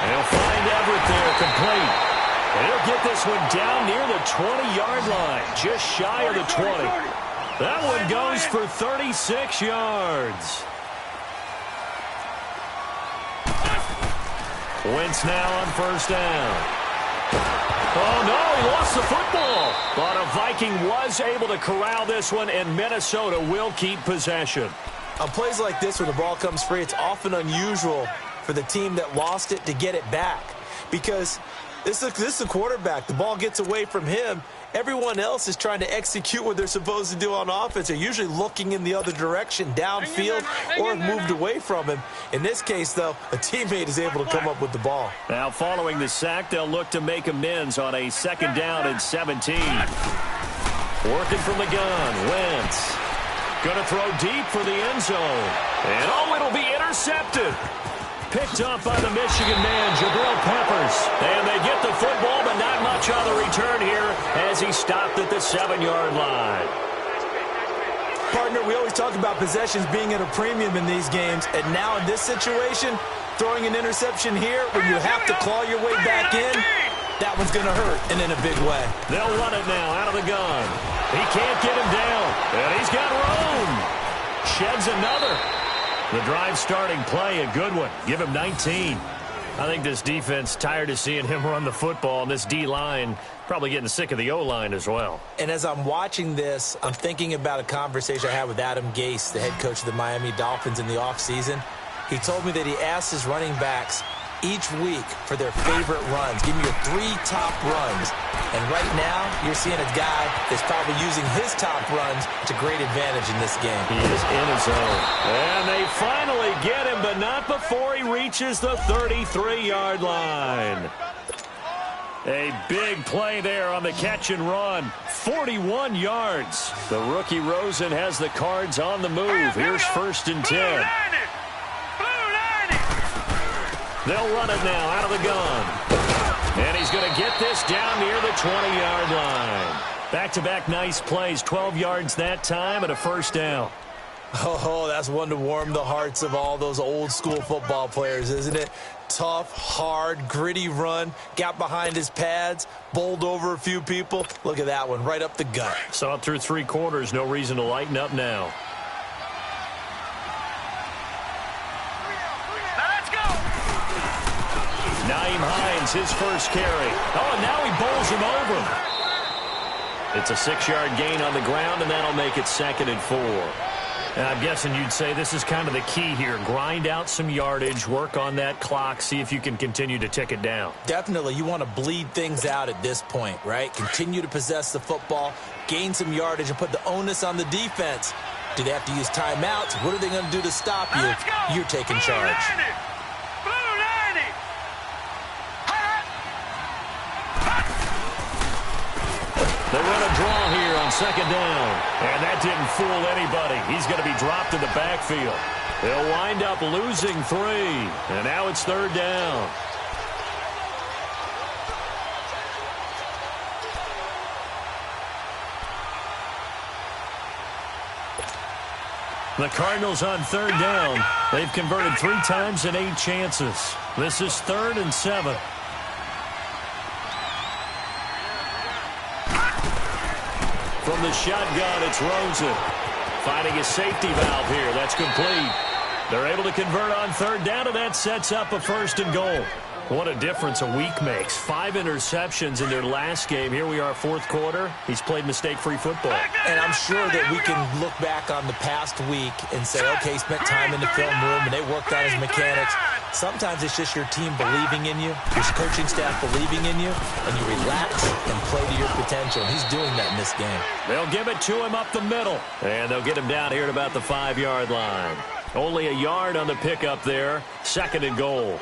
They'll find Everett there, complete. And he'll get this one down near the 20-yard line, just shy of the 20. That one goes for 36 yards. Wentz now on 1st down. Oh, no, he lost the football. But a Viking was able to corral this one, and Minnesota will keep possession. On plays like this where the ball comes free, it's often unusual for the team that lost it to get it back because this is the quarterback. The ball gets away from him. Everyone else is trying to execute what they're supposed to do on offense. They're usually looking in the other direction, downfield, or have moved away from him. In this case, though, a teammate is able to come up with the ball. Now, following the sack, they'll look to make amends on a 2nd down and 17. Working from the gun, Wentz. Going to throw deep for the end zone. And, oh, it'll be intercepted. Picked up by the Michigan man, Jabril Peppers. And they get the football, but not much on the return here as he stopped at the 7-yard line. Partner, we always talk about possessions being at a premium in these games. And now in this situation, throwing an interception here when you have to claw your way back in, that one's going to hurt, and in a big way. They'll run it now out of the gun. He can't get him down, and he's got room. Sheds another. The drive starting play, a good one. Give him 19. I think this defense tired of seeing him run the football, and this D-line probably getting sick of the O-line as well. And as I'm watching this, I'm thinking about a conversation I had with Adam Gase, the head coach of the Miami Dolphins in the offseason. He told me that he asked his running backs each week for their favorite runs. Give me your 3 top runs. And right now, you're seeing a guy that's probably using his top runs to great advantage in this game. He is in his zone. And they finally get him, but not before he reaches the 33-yard line. A big play there on the catch and run. 41 yards. The rookie Rosen has the Cards on the move. Here's 1st and 10. They'll run it now out of the gun. And he's going to get this down near the 20-yard line. Back-to-back nice plays. 12 yards that time and a 1st down. Oh, that's one to warm the hearts of all those old-school football players, isn't it? Tough, hard, gritty run. Got behind his pads, bowled over a few people. Look at that one, right up the gut. Saw it through 3 quarters. No reason to lighten up now. Naeem Hines, his first carry. Oh, and now he bowls him over. It's a 6-yard gain on the ground, and that'll make it 2nd and 4. And I'm guessing you'd say this is kind of the key here. Grind out some yardage, work on that clock, see if you can continue to tick it down. Definitely. You want to bleed things out at this point, right? Continue to possess the football, gain some yardage, and put the onus on the defense. Do they have to use timeouts? What are they going to do to stop you? You're taking charge. They run a draw here on 2nd down. And that didn't fool anybody. He's going to be dropped in the backfield. They'll wind up losing 3. And now it's 3rd down. The Cardinals on 3rd down. They've converted 3 times in 8 chances. This is 3rd and 7. From the shotgun, it's Rosen. Finding a safety valve here. That's complete. They're able to convert on 3rd down, and that sets up a 1st and goal. What a difference a week makes. 5 interceptions in their last game. Here we are, 4th quarter. He's played mistake-free football. And I'm sure that we can look back on the past week and say, okay, he spent time in the film room, and they worked on his mechanics. Sometimes it's just your team believing in you, your coaching staff believing in you, and you relax and play to your potential. And he's doing that in this game. They'll give it to him up the middle, and they'll get him down here at about the 5-yard line. Only a yard on the pickup there. 2nd and goal.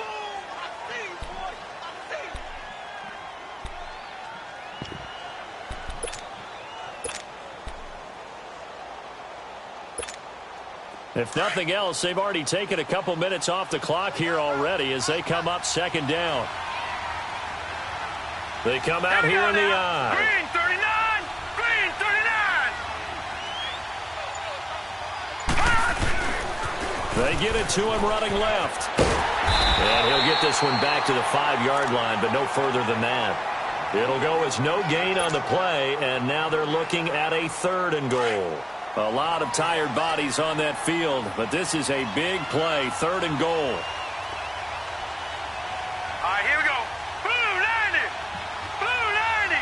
If nothing else, they've already taken a couple minutes off the clock here already as they come up second down. They come out here in the eye. Green 39! Green 39! They get it to him running left. And he'll get this one back to the 5-yard line, but no further than that. It'll go as no gain on the play, and now they're looking at a 3rd and goal. A lot of tired bodies on that field, but this is a big play, 3rd and goal. All right, here we go. Blue 90! Blue 90!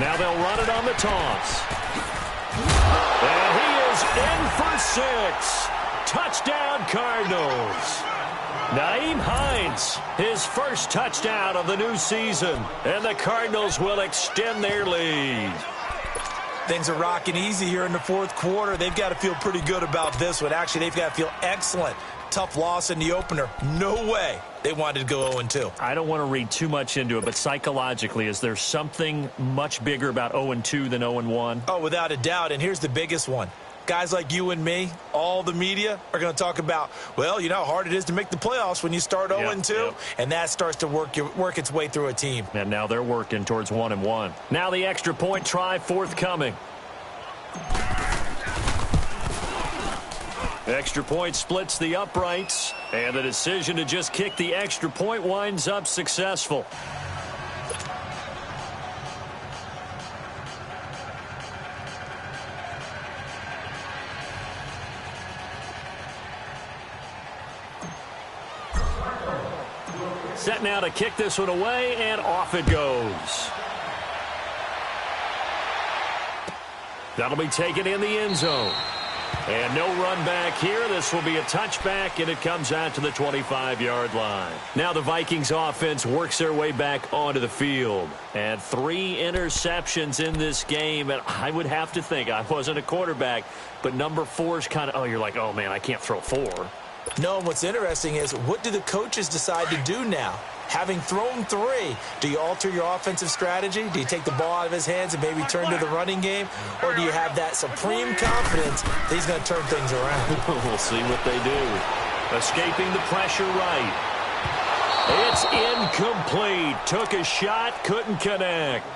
Now they'll run it on the toss. And he is in for 6. Touchdown, Cardinals. Nyheim Hines, his first touchdown of the new season, and the Cardinals will extend their lead. Things are rocking easy here in the 4th quarter. They've got to feel pretty good about this one. Actually, they've got to feel excellent. Tough loss in the opener. No way they wanted to go 0-2. I don't want to read too much into it, but psychologically, is there something much bigger about 0-2 than 0-1? Oh, without a doubt, and here's the biggest one. Guys like you and me, all the media, are going to talk about, well, you know how hard it is to make the playoffs when you start 0-2, and that starts to work its way through a team. And now they're working towards 1-1. Now the extra point try forthcoming. Extra point splits the uprights, and the decision to just kick the extra point winds up successful. Set now to kick this one away, and off it goes. That'll be taken in the end zone. And no run back here. This will be a touchback, and it comes out to the 25-yard line. Now the Vikings offense works their way back onto the field. And 3 interceptions in this game. And I would have to think, I wasn't a quarterback, but number 4 is kind of, oh, you're like, oh, man, I can't throw 4. No, what's interesting is, what do the coaches decide to do now? Having thrown 3, do you alter your offensive strategy? Do you take the ball out of his hands and maybe turn to the running game? Or do you have that supreme confidence that he's going to turn things around? We'll see what they do. Escaping the pressure right. It's incomplete. Took a shot, couldn't connect.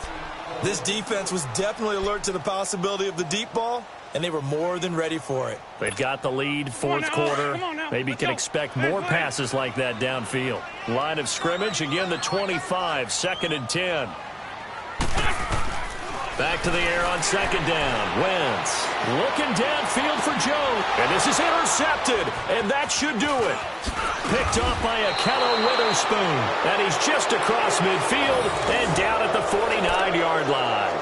This defense was definitely alert to the possibility of the deep ball, and they were more than ready for it. They've got the lead, 4th quarter. Maybe can expect more passes like that downfield. Line of scrimmage, again the 25, 2nd and 10. Back to the air on 2nd down. Wentz looking downfield for Joe. And this is intercepted, and that should do it. Picked off by Akello Witherspoon. And he's just across midfield and down at the 49-yard line.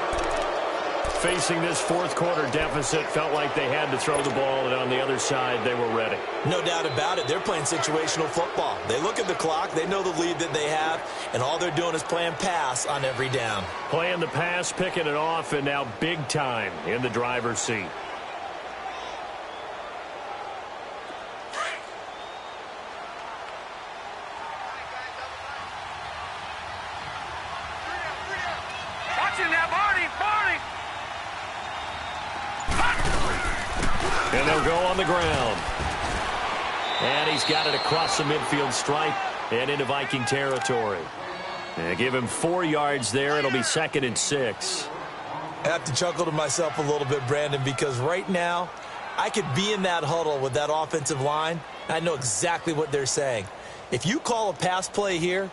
Facing this 4th quarter deficit, felt like they had to throw the ball, and on the other side, they were ready. No doubt about it. They're playing situational football. They look at the clock, they know the lead that they have, and all they're doing is playing pass on every down. Playing the pass, picking it off, and now big time in the driver's seat. Watching that, Barney! And they'll go on the ground. And he's got it across the midfield stripe and into Viking territory. And give him 4 yards there. It'll be 2nd and 6. I have to chuckle to myself a little bit, Brandon, because right now I could be in that huddle with that offensive line. I know exactly what they're saying. If you call a pass play here,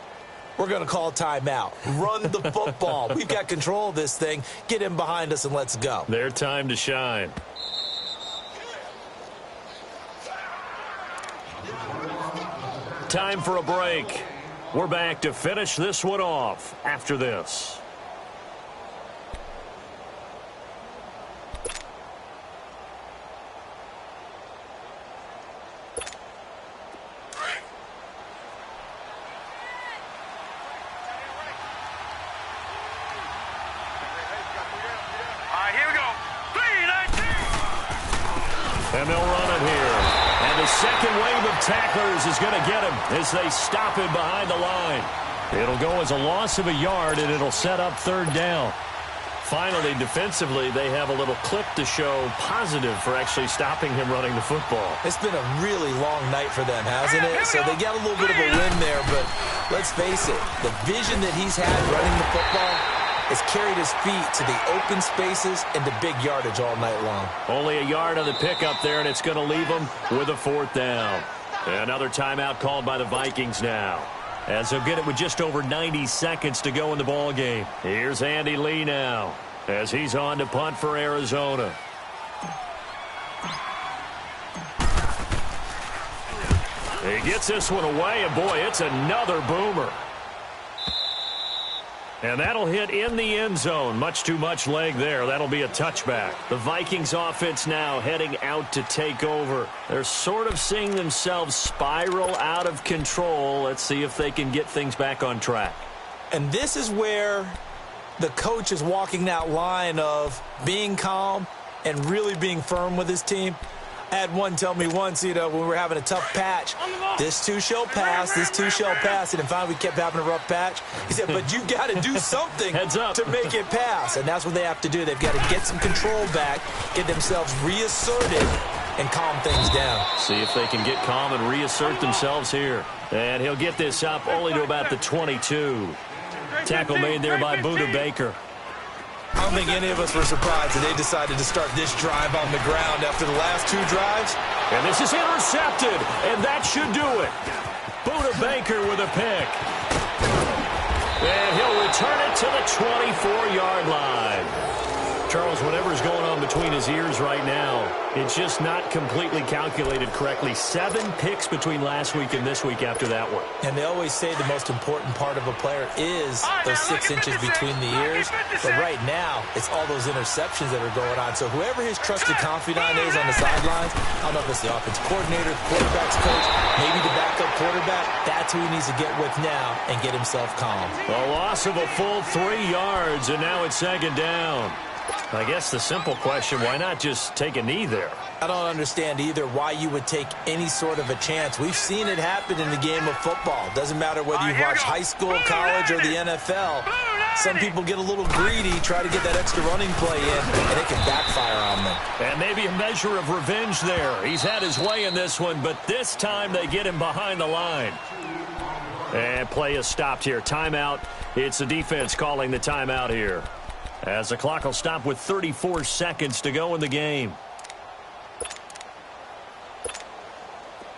we're going to call timeout. Run the football. We've got control of this thing. Get in behind us and let's go. Their time to shine. Time for a break. We're back to finish this one off after this. Here we go. 3-19. And they'll run it here. And the second wave of tacklers is going to get him as they stop him behind the line. It'll go as a loss of a yard, and it'll set up 3rd down. Finally, defensively, they have a little clip to show positive for actually stopping him running the football. It's been a really long night for them, hasn't it? So they got a little bit of a win there, but let's face it, the vision that he's had running the football has carried his feet to the open spaces and the big yardage all night long. Only a yard on the pickup there, and it's going to leave him with a 4th down. Another timeout called by the Vikings now, as they'll get it with just over 90 seconds to go in the ball game. Here's Andy Lee now, as he's on to punt for Arizona. He gets this one away, and boy, it's another boomer. And that'll hit in the end zone. Much too much leg there. That'll be a touchback. The Vikings offense now heading out to take over. They're sort of seeing themselves spiral out of control. Let's see if they can get things back on track. And this is where the coach is walking that line of being calm and really being firm with his team. I had one tell me once, when we were having a tough patch, this too shall pass, this too shall pass. And then finally we kept having a rough patch. He said, but you've got to do something to make it pass. And that's what they have to do. They've got to get some control back, get themselves reasserted, and calm things down. See if they can get calm and reassert themselves here. And he'll get this up only to about the 22. Tackle made there by Buda Baker. I don't think any of us were surprised that they decided to start this drive on the ground after the last 2 drives. And this is intercepted, and that should do it. Buda Baker with a pick. And he'll return it to the 24-yard line. Charles, whatever's going on between his ears right now, it's just not completely calculated correctly. 7 picks between last week and this week after that one. And they always say the most important part of a player is those 6 inches between the ears. But right now, it's all those interceptions that are going on. So whoever his trusted confidant is on the sidelines, I don't know if it's the offensive coordinator, the quarterback's coach, maybe the backup quarterback, that's who he needs to get with now and get himself calm. A loss of a full 3 yards, and now it's 2nd down. I guess the simple question, why not just take a knee there? I don't understand either why you would take any sort of a chance. We've seen it happen in the game of football. Doesn't matter whether you've watched high school, college, or the NFL. Some people get a little greedy, try to get that extra running play in, and it can backfire on them. And maybe a measure of revenge there. He's had his way in this one, but this time they get him behind the line. And play is stopped here. Timeout. It's the defense calling the timeout here, as the clock will stop with 34 seconds to go in the game.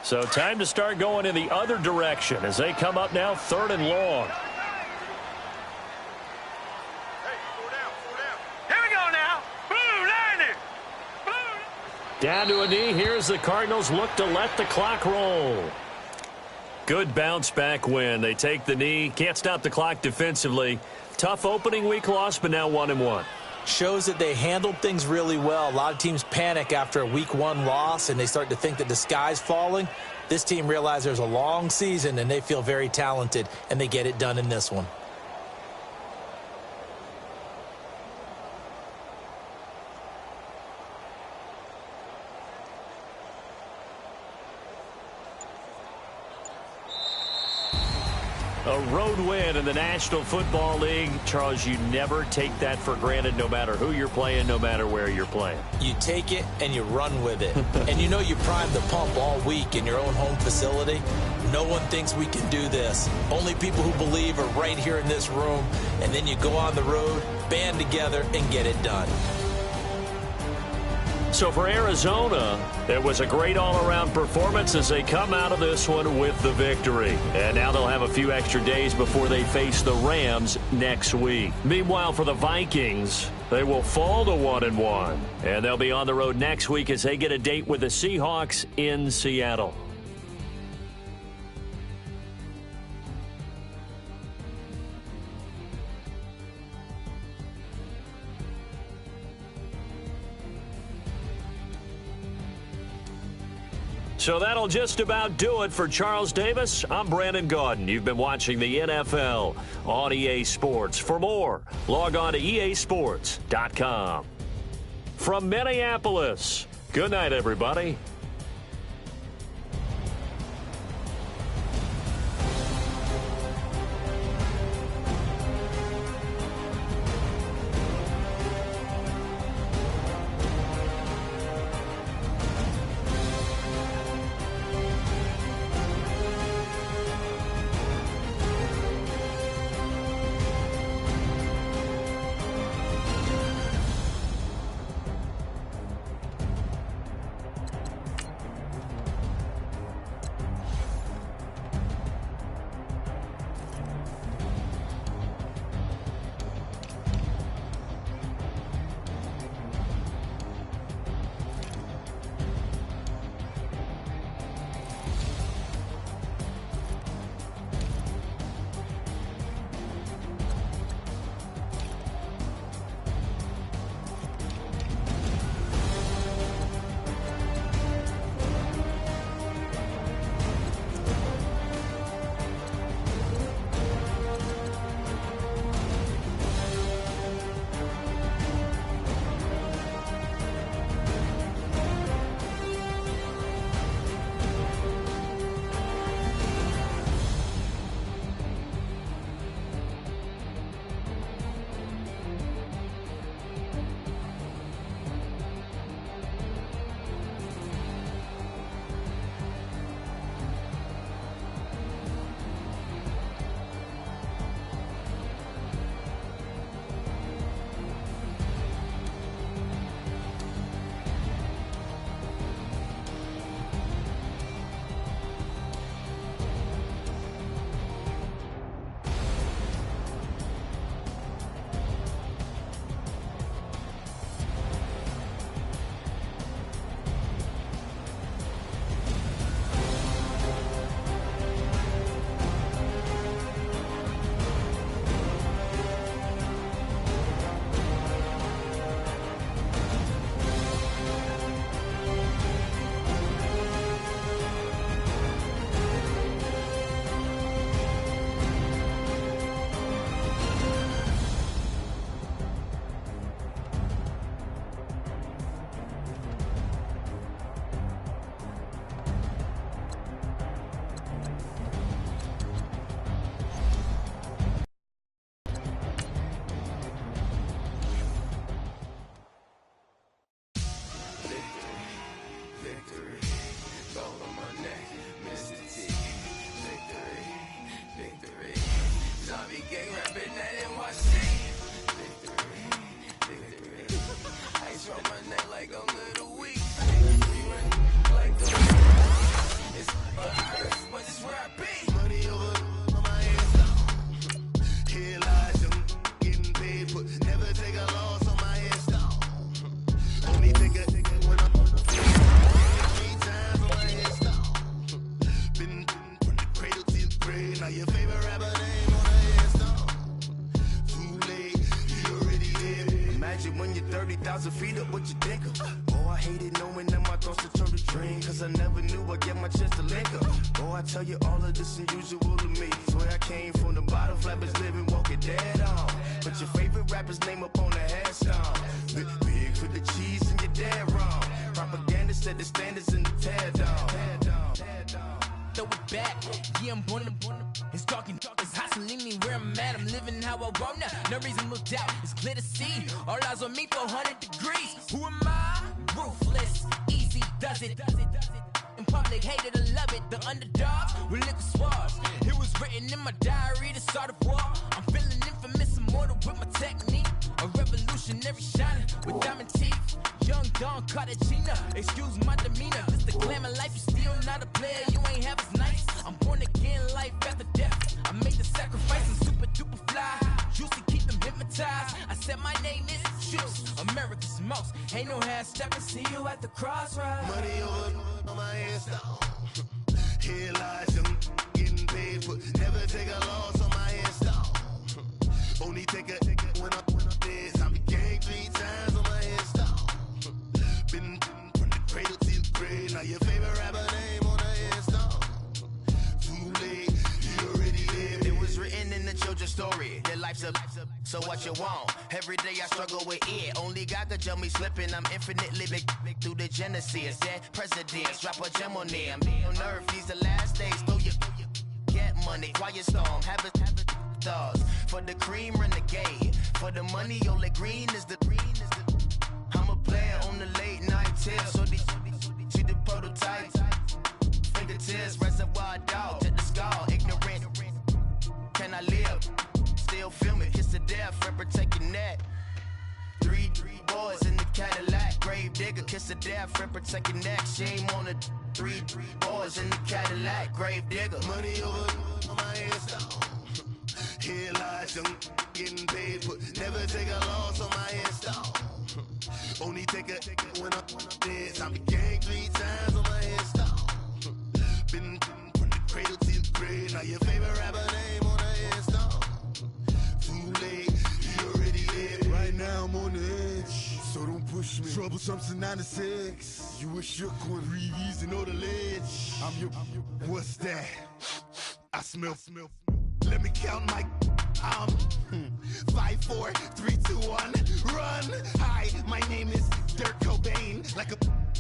So time to start going in the other direction as they come up now 3rd and long. Hey, slow down. Here we go now. Boom, line it. Boom. Down to a knee. Here's the Cardinals look to let the clock roll. Good bounce back win. They take the knee. Can't stop the clock defensively. Tough opening week loss, but now 1-1. Shows that they handled things really well. A lot of teams panic after a week 1 loss, and they start to think that the sky's falling. This team realizes there's a long season, and they feel very talented, and they get it done in this one. A road win in the National Football League. Charles, you never take that for granted no matter who you're playing, no matter where you're playing. You take it and you run with it. And you know you primed the pump all week in your own home facility. No one thinks we can do this. Only people who believe are right here in this room. And then you go on the road, band together, and get it done. So for Arizona, it was a great all-around performance as they come out of this one with the victory. And now they'll have a few extra days before they face the Rams next week. Meanwhile, for the Vikings, they will fall to 1-1. And they'll be on the road next week as they get a date with the Seahawks in Seattle. So that'll just about do it for Charles Davis. I'm Brandon Gaudin. You've been watching the NFL on EA Sports. For more, log on to easports.com. From Minneapolis, good night, everybody. when you're 30,000 feet up, what you think of? Oh, I hated knowing that my thoughts would turn to dream, cause I never knew I'd get my chance to link up. Oh, I tell you all of this unusual to me. Swear I came from the bottom, flappers living, walking dead on. Put your favorite rapper's name up on the headstone. Big for the cheese and you're dead wrong. Propaganda set the standards in the tear down. Throw it back, yeah, I'm born it's talking, it's hustling me where I'm at. I'm living how I want now. No reason to look out, it's clear to see. All eyes on me, 400 degrees. Who am I? Ruthless, easy does it. In public, hated to love it. The underdogs with liquor swabs. It was written in my diary to start a war. I'm feeling infamous, immortal with my technique. A revolutionary shining with diamond teeth. Young Don CardsKOTG, excuse my demeanor. This the glamour life, you still not a player. You ain't half as nice. I'm born again, life after death. I made the sacrifice and super duper fly. Used to keep them hypnotized. I said my name is Juice, America's most. Ain't no half stepping. See you at the crossroads. Money over on my headstone. Here lies young, getting paid for. Never take a loss on my headstone. Only take a when I'm dead. I be gang 3 times on my headstone. Been from the cradle to the grave. Now your favorite rapper name on the headstone. Too late, you already lived. It was written in the children's story. Their life's a so what you want? Every day I struggle with it. Only God could tell me slipping. I'm infinitely big through the genesis. Dead presidents, drop a gem on them. On earth, these the last days. Throw your get money, quiet storm. Have it thoughts. For the cream, renegade. For the money, only green is the. I'm a player on the late night tips. So these see the prototype. Fingertips, reservoir dog. To the skull, ignorant. Can I live? Still film it, kiss to death, rep protecting that. 3 boys in the Cadillac, grave digger, kiss to death, rep protecting that. Shame on the 3 boys in the Cadillac, grave digger. Money over on my headstone. Here lies young, getting paid for. Never take a loss on my headstone. Only take a when I'm dead. I be gang 3 times on my headstone. Been from the cradle to the grave. Now your favorite rapper name on the headstone. Too late, you already lived. Right now I'm on the edge, so don't push me. Troublesome to 9 to 6. You a shook one, breathe easy, know the ledge. I'm your, what's that? I smell. Let me count my 5, 4, 3, 2, 1, run. Hi, my name is Dirk Cobain. Like a,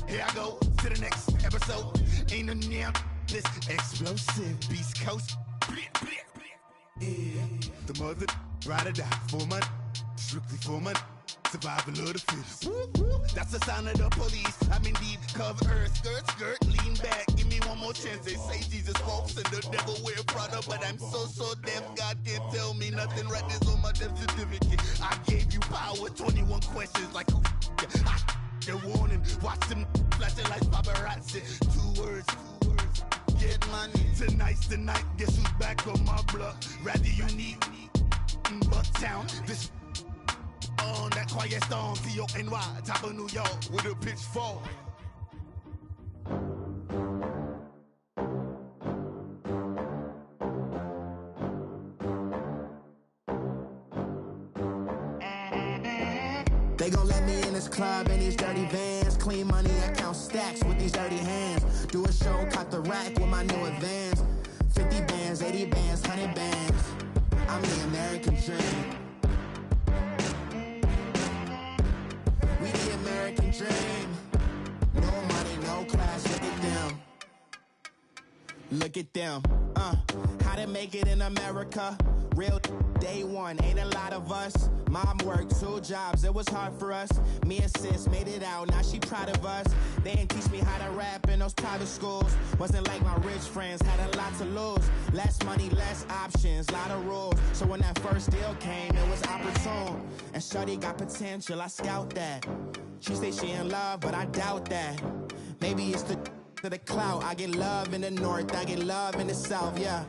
here I go to the next episode. Ain't no damn this explosive Beast Coast. Yeah. The mother ride or die for my strictly for my survival of the fittest. That's the sound of the police. I'm indeed cover earth, skirt, lean back. Give me one more chance. They say Jesus walks and the devil wear Prada, but I'm so deaf. God can't tell me nothing. Right there's on my death certificate. I gave you power. 21 questions like who? They're warning. Watch them flashing like paparazzi. 2 words. Get money. Tonight's the night. Guess who's back on my block? Rather unique in Bucktown. This on that quiet storm, T-O-N-Y, top of New York with a pitchfork. They gon' let me in this club in these dirty vans. Clean money, I count stacks with these dirty hands. Do a show, caught the rack with my new advance. 50 bands, 80 bands, 100 bands. I'm the American dream. We the American dream. No money, no class, look at them. Look at them, how to make it in America. Real day one, ain't a lot of us. Mom worked 2 jobs, it was hard for us. Me and sis made it out, now she proud of us. They didn't teach me how to rap in those private schools. Wasn't like my rich friends, had a lot to lose. Less money, less options, lot of rules. So when that first deal came, it was opportune. And shorty got potential, I scout that. She say she in love, but I doubt that. Maybe it's the clout. I get love in the north, I get love in the south, yeah.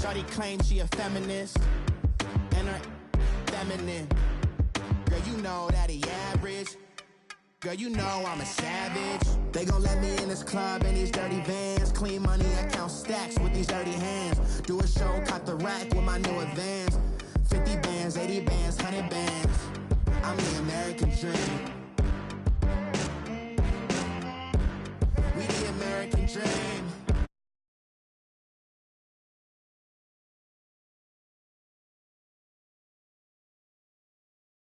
Shorty claims she a feminist, and her feminine. Girl, you know that he average. Girl, you know I'm a savage. They gon' let me in this club in these dirty vans. Clean money, I count stacks with these dirty hands. Do a show, caught the rack with my new advance. 50 bands, 80 bands, 100 bands. I'm the American dream.